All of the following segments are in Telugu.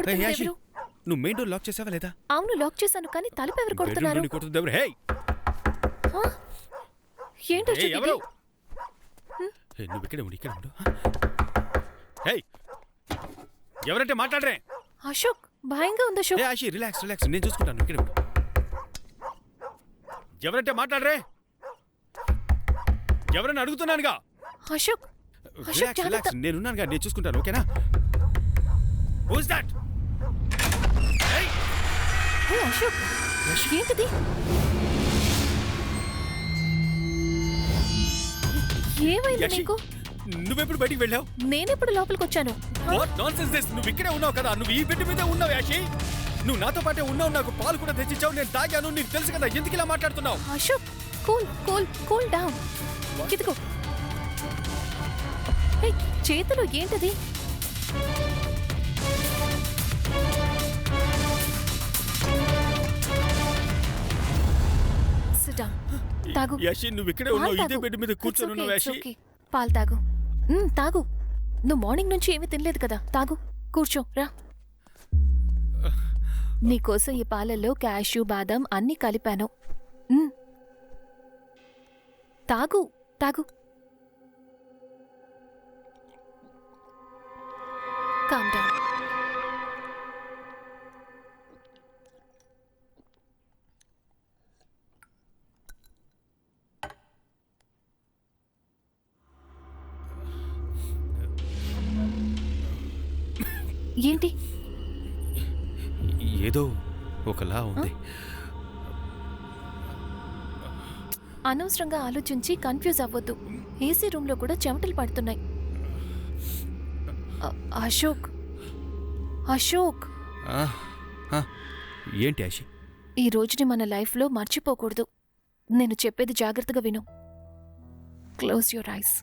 కొడుతున్నారు యాషి, ఎవరు? నువ్వు మెయిన్ డోర్ లాక్ చేసావా లేదా? అవును, లాక్ చేశాను, కానీ తలుపు ఎవరు కొడుతున్నారు? బెడ్రూమ్ నుండి కొడుతుంది ఎవరు? హే ఆ? ఏంటో హే, ఎవరు? హే, నువ్వు ఇక్కడే ఉండు, ఇక్కడ ఉండు. హే, ఎవరంటే మాట్లాడరే? అశోక్, భయంగా ఉంది అశోక్. హే ఆషి, రిలాక్స్ రిలాక్స్, నేను చూసుకుంటాను, ఇక్కడే ఉండు. ఎవరంటే మాట్లాడరే? ఎవరని అడుగుతున్నానుగా. అశోక్, అశోక్ రిలాక్స్ రిలాక్స్, నేనున్నానుగా, నేను చూసుకుంటాను, ఓకేనా? Who's that? అశోక్, ఏంటిది? ఏమైంది నీకు? నువ్వెప్పుడు బయటికి వెళ్ళావు? నేనెప్పుడు లోపలికి వచ్చాను? What nonsense this? నువ్వు ఇక్కడే ఉన్నావు కదా, నువ్వు ఈ బెడ్ మీదే ఉన్నావు యాషి. నువ్వు నాతో పాటే ఉన్నావు, నాకు పాలు కూడా తెచ్చిచ్చావు, నేను తాగాను, నీకు తెలుసు కదా, ఎందుకు ఇలా మాట్లాడుతున్నావు? Ashok, cool cool cool down. ఇదిగో. ఏయ్, చేతిలో ఏంటది? Sit down. తాగు. యాషి, నువ్వు ఇక్కడే ఉన్నావు, ఇదే బెడ్ మీద కూర్చొని ఉన్నావు యాషి. పాలు తాగు. తాగు. నువ్వు మార్నింగ్ నుంచి ఏమీ తినలేదు కదా, తాగు. కూర్చో, రా. నీకోసం ఈ పాలల్లో క్యాష్యూ, బాదం అన్నీ కలిపాను. తాగు తాగు. Calm down. ఏంటి? ఏదో ఒకలా ఉంది. అనవసరంగా ఆలోచించి కన్ఫ్యూజ్ అవ్వద్దు. ఏసీ రూమ్లో కూడా చెమటలు పడుతున్నాయి. అశోక్, అశోక్, ఏంటి యాషి? ఈ రోజుని మన లైఫ్లో మర్చిపోకూడదు. నేను చెప్పేది జాగ్రత్తగా విను. Close your eyes.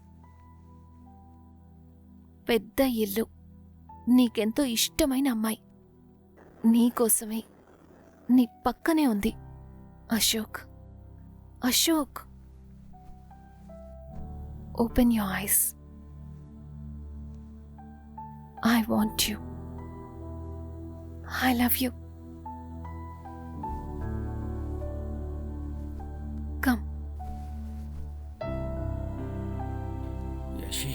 పెద్ద ఇల్లు, నీకెంతో ఇష్టమైన అమ్మాయి, నీకోసమే నీ పక్కనే ఉంది. Ashok, Ashok, open your eyes. I want you. I love you. Come. Yashi,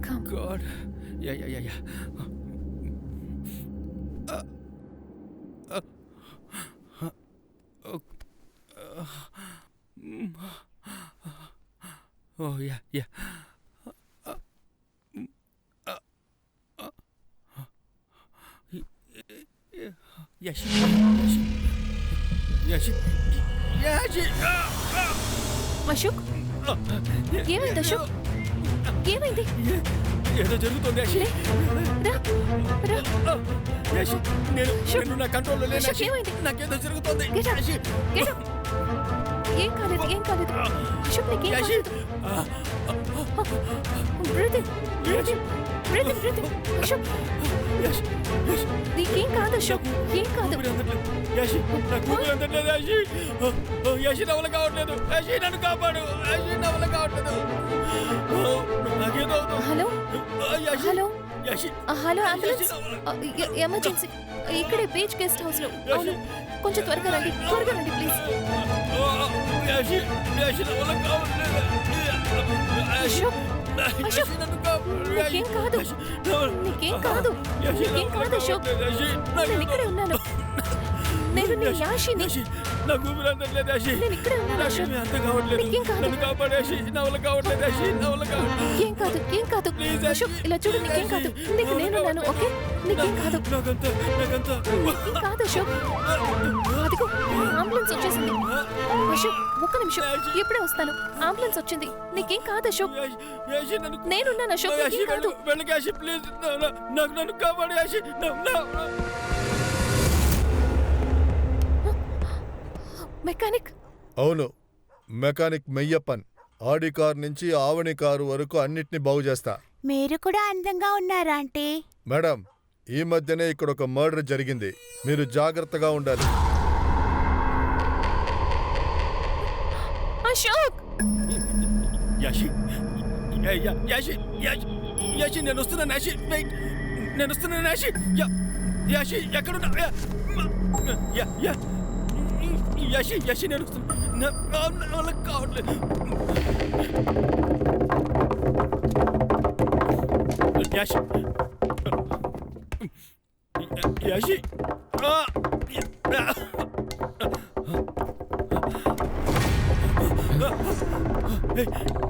Come. God. Yeah. Oh yeah. Yashi. Ashok, ఏమైంది అశోక్? ఏమైంది? ఏదో జరుగుతుంది యాషి. రా, రా. యాషి, నేను నా కంట్రోల్లో లేను అశోక్, యాషి. ఏమైంది? నాకేదో జరుగుతుంది Get up. Yashi. Get up. ఏం కాలేదు, ఏం కాలేదు. అశోక్, నీకేం యాషి. కాలేదు. Breathe in, breathe in, breathe in, breathe in. Ashok, Yashi. నీకేం కాదు అశోక్, ఏం కాదు. ఊపిరి అందట్లేదు. యాషి, నాకు ఊపిరి అందట్లేదు యాషి. యాషి, నా వల్ల కావట్లేదు. యాషి, నన్ను కాపాడు. యాషి, నా వల్ల కావట్లేదు. నాకేదో అవుతుంది. Hello, Yashi. Hello, Yashi. Hello, ambulance. Emergency. ఇక్కడే బీచ్ గెస్ట్ హౌస్ లో. అవును, కొంచెం త్వరగా రండి, ప్లీజ్. యాషి, నా వల్ల కావట్లేదు. అశోక్, అశోక్, నన్ను కాపాడు. నీకేం కాదు, నీకేం కాదు, నీకేం కాదు అశోక్. నేను ఇక్కడే ఉన్నాను. నేను నీ యాషిని. నాకు ఊపిరి అందట్లేదు యాషి. నేను ఇక్కడే ఉన్నాను అశోక్. నాకేమీ అర్థం కావట్లేదు. నీకేం కాదు. నన్ను కాపాడు యాషి. నా వల్ల కావట్లేదు యాషి. నా వల్ల కావట్లేదు. ఏం కాదు, ఏం కాదు. Please, అశోక్, ఇలా చూడు, నీకేం కాదు. నీకు నేనున్నాను, ఓకే? నీకేం కాదు, నాకంతా నీకేం కాదు అశోక్. అదిగో, అంబులెన్స్ వచ్చేసింది. అశోక్, ఒక్క నిమిషం, ఇప్పుడే వస్తాను. అంబులెన్స్ వచ్చింది. నీకేం కాదు అశోక్. యాషి, నన్ను నేనున్నాను అశోక్, యాషి, నీకేం కాదు. వెళ్ళకు యాషి, ప్లీజ్. నన్ను కాపాడు యాషి. మెకానిక్. అవును, మెకానిక్ మెయ్యప్పన్. ఆడి కార్ నుంచి ఆవణి కారు వరకు అన్నిటినీ బాగు చేస్తా. మీరు కూడా అందంగా ఉన్నారా అంటే? మేడం, ఈ మధ్యనే ఇక్కడ ఒక మర్డర్ జరిగింది. మీరు జాగ్రత్తగా ఉండాలి. అశోక్ యాషి యాషి యాషి యాషి నేను వస్తున్నాను యాషి వెయిట్ నేను వస్తున్నాను యాషి యాషి ఎక్కడున్నా యాషి యాషి నేను వస్తున్నా కావట్లేదు Yashi Yashi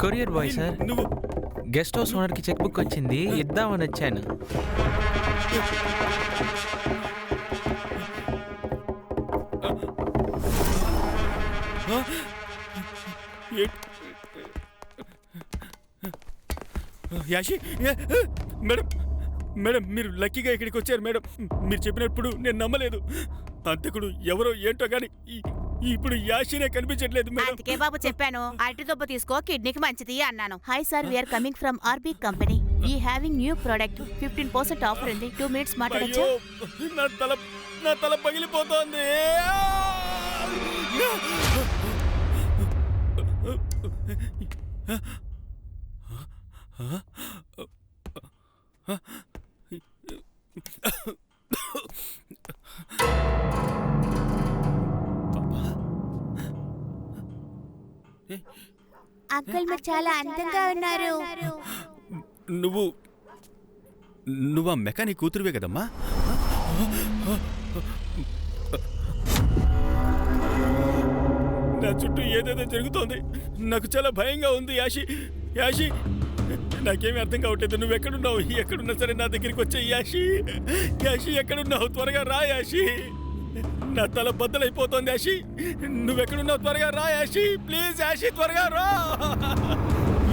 courier boy sir, నువ్వు గెస్ట్ హౌస్ ఓనర్కి చెక్ బుక్ వచ్చింది, ఇద్దామని వచ్చాను. యాషి మేడం మేడం మీరు లక్కీగా ఇక్కడికి వచ్చారు మేడం. మీరు చెప్పినప్పుడు నేను నమ్మలేదు. అంతకుడు ఎవరో ఏంటో కానీ ఇప్పుడు యాషినే కనిపించట్లేదు మేడం. అందుకే బాబు చెప్పాను, అరటి దుబ్బ తీసుకో, కిడ్నీకి మంచిది అన్నాను. Hi sir, we are coming from RB company. We having new product, 15% offer ఉంది. 2 minutes మాట్లాడచ్చా? అయ్యో, నా తల పగిలిపోతోంది. అంకుల్ మీరు చాలా అందంగా ఉన్నారు. నువ్వు ఆ మెకానిక్ కూతురువే కదమ్మా? నా చుట్టూ ఏదేదో జరుగుతోంది. నాకు చాలా భయంగా ఉంది యాషి. యాషి నాకేమీ అర్థం కావట్లేదు. నువ్వు ఎక్కడున్నావు? ఎక్కడున్నా సరే నా దగ్గరికి వచ్చే యాషి. యాషి ఎక్కడున్నావు? త్వరగా రా యాషి. నా తల బద్దలైపోతోంది యాషి. నువ్వెక్కడున్నావు? త్వరగా రా యాషి. ప్లీజ్ యాషి త్వరగా రా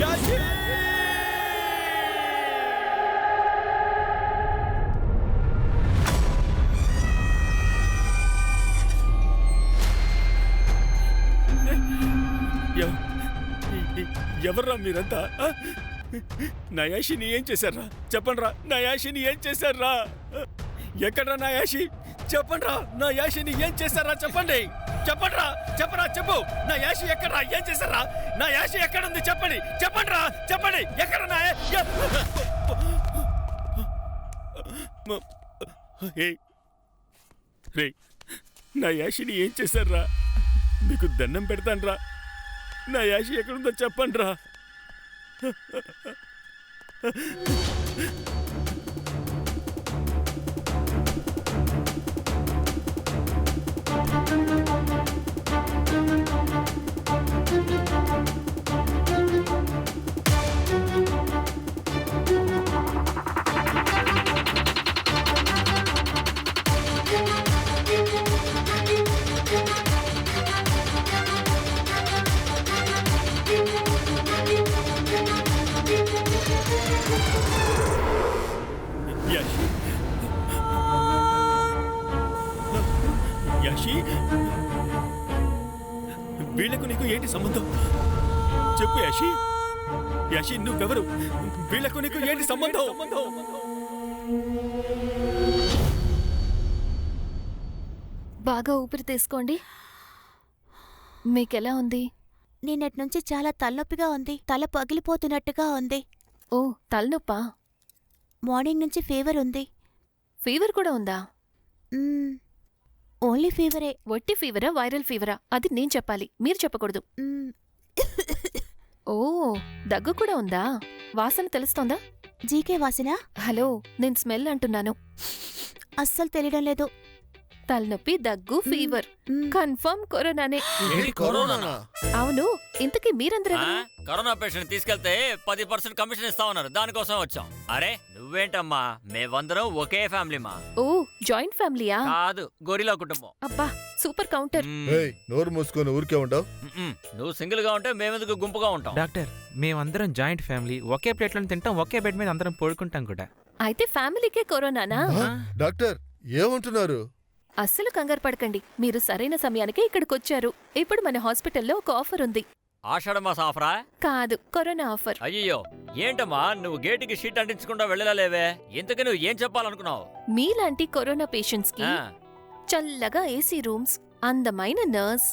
యాషి. ఎవర్రా మీరంతా? నా యాషిని ఏం చేశారా? చెప్పండ్రా, నా యాషిని ఏం చేశారా? ఎక్కడ్రా నా యాషి? చెప్పండ్రా, నా యాషిని ఏం చేశారా? చెప్పండి, చెప్పండ్రా, చెప్పరా, చెప్పు. నా యాషి ఎక్కడ్రా? ఏం చేశారా? నా యాషి ఎక్కడుంది? చెప్పండి, చెప్పండ్రా, చెప్పండి. ఎక్కడ నా రే, నా యాషిని ఏం చేశారా? మీకు దండం పెడతాన్రా. నా యాషి ఎక్కడుందో చెప్పండ్రా. యాషి, యాషి, వీళ్లకు నీకు ఏంటి సంబంధం? చెప్పు యాషి. యాషి నువ్వెవరు? వీళ్లకు నీకు ఏంటి సంబంధం? బాగా ఊపిరి తీసుకోండి. మీకెలా ఉంది? నిన్నటి నుంచి చాలా తలనొప్పిగా ఉంది. తల పగిలిపోతున్నట్టుగా ఉంది. ఓ, తలనొప్పా? మార్నింగ్ నుంచి ఫీవర్ ఉంది. ఫీవర్ కూడా ఉందా? ఓన్లీ ఫీవరే. వట్టి ఫీవరా, వైరల్ ఫీవరా? అది నేను చెప్పాలి, మీరు చెప్పకూడదు. ఓ, దగ్గు కూడా ఉందా? వాసన తెలుస్తోందా? జీకే వాసన? హలో, నేను స్మెల్ అంటున్నాను. అస్సలు తెలియడం లేదు. తలనొప్పి, దగ్గు, ఫీవర్ కన్ఫర్మ్ కరోనానే. అవును, ఇంతకీ మీరందరూ కరోనా పేషెంట్ తీసుకెళ్తే 10% కమిషన్ ఇస్తా ఉన్నారు. దానికోసం వచ్చాం. అరే నువ్వేంటమ్మా, మేమందరం ఒకే ఫ్యామిలీ మా. ఓ, జాయింట్ ఫ్యామిలీయా? కాదు, గొరిలా కుటుంబం. అబ్బా, సూపర్ కౌంటర్. నోరు మూసుకొని ఊరికే ఉండవు. నువ్వు సింగిల్ గా ఉంటే మేమెందుకు గుంపుగా ఉంటాం? డాక్టర్, మేమందరం జాయింట్ ఫ్యామిలీ, ఒకే ప్లేట్లో తింటాం, ఒకే బెడ్ మీద అందరం పడుకుంటాం కూడా. అయితే ఫ్యామిలీకే కరోనానా? డాక్టర్ ఏమంటున్నారు? అస్సలు కంగారు పడకండి. మీరు సరైన సమయానికే ఇక్కడికొచ్చారు. ఇప్పుడు మన హాస్పిటల్లో ఒక ఆఫర్ ఉంది. ఆషాఢ మాసం ఆఫరా? కాదు, కరోనా ఆఫర్. అయ్యో ఏంటమ్మా నువ్వు గేటుకి షీట్ అంటించకుండా వెళ్ళలేవే? ఇంతకీ నువ్వు ఏం చెప్పాలనుకున్నావు? మీలాంటి కరోనా పేషెంట్స్ కి ఆ, చల్లగా ఏసీ రూమ్స్, అందమైన నర్స్,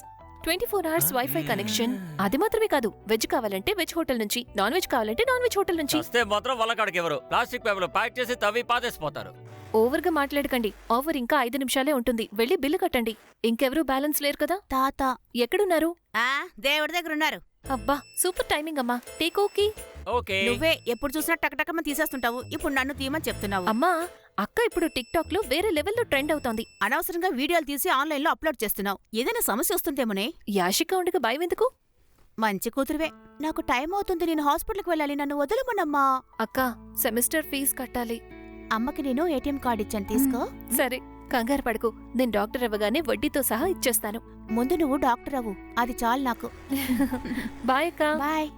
24 అవర్స్ వైఫై కనెక్షన్. అది మాత్రమే కాదు, వెజ్ కావాలంటే వెజ్ హోటల్ నుంచి, నాన్ వెజ్ కావాలంటే నాన్ వెజ్ హోటల్ నుంచి. వస్తే మాత్రం వాళ్ళ కాడికి ఎవరు ప్లాస్టిక్ పేపర్లు ప్యాక్ చేసి తవ్వి పాతేసిపోతారు. ఓవర్గా మాట్లాడకండి. ఆఫర్ ఇంకా 5 నిమిషాలే ఉంటుంది. వెళ్ళి బిల్లు కట్టండి. ఇంకెవరూ బ్యాలెన్స్ లేరు కదా? తాత ఎక్కడున్నారు? ఆ దేవుడి దగ్గర ఉన్నారు. అబ్బా, సూపర్ టైమింగ్ అమ్మా. Take okay. ఓకే నువ్వే ఎప్పుడు చూసినా టకటకమని తీసేస్తుంటావు. ఇప్పుడు నన్ను తీయమని చెప్తున్నావు. అమ్మా, అక్క ఇప్పుడు టిక్ టాక్ లో వేరే లెవెల్లో ట్రెండ్ అవుతోంది. అనవసరంగా వీడియోలు తీసి ఆన్లైన్లో అప్లోడ్ చేస్తున్నావు. ఏదైనా సమస్య వస్తుందేమోనే. యాషిక ఉండగా భయం ఎందుకు? మంచి కూతురువే. నాకు టైం అవుతుంది, నేను హాస్పిటల్కి వెళ్ళాలి. నన్ను వదలమనమ్మా. అక్క, సెమిస్టర్ ఫీజు కట్టాలి. అమ్మకి నేను ఏటీఎం కార్డు ఇచ్చాను, తీసుకో. సరే, కంగారు పడకు. నేను డాక్టర్ అవ్వగానే వడ్డీతో సహా ఇచ్చేస్తాను. ముందు నువ్వు డాక్టర్ అవ్వు, అది చాలు నాకు. బాయ్ అక్క. బాయ్.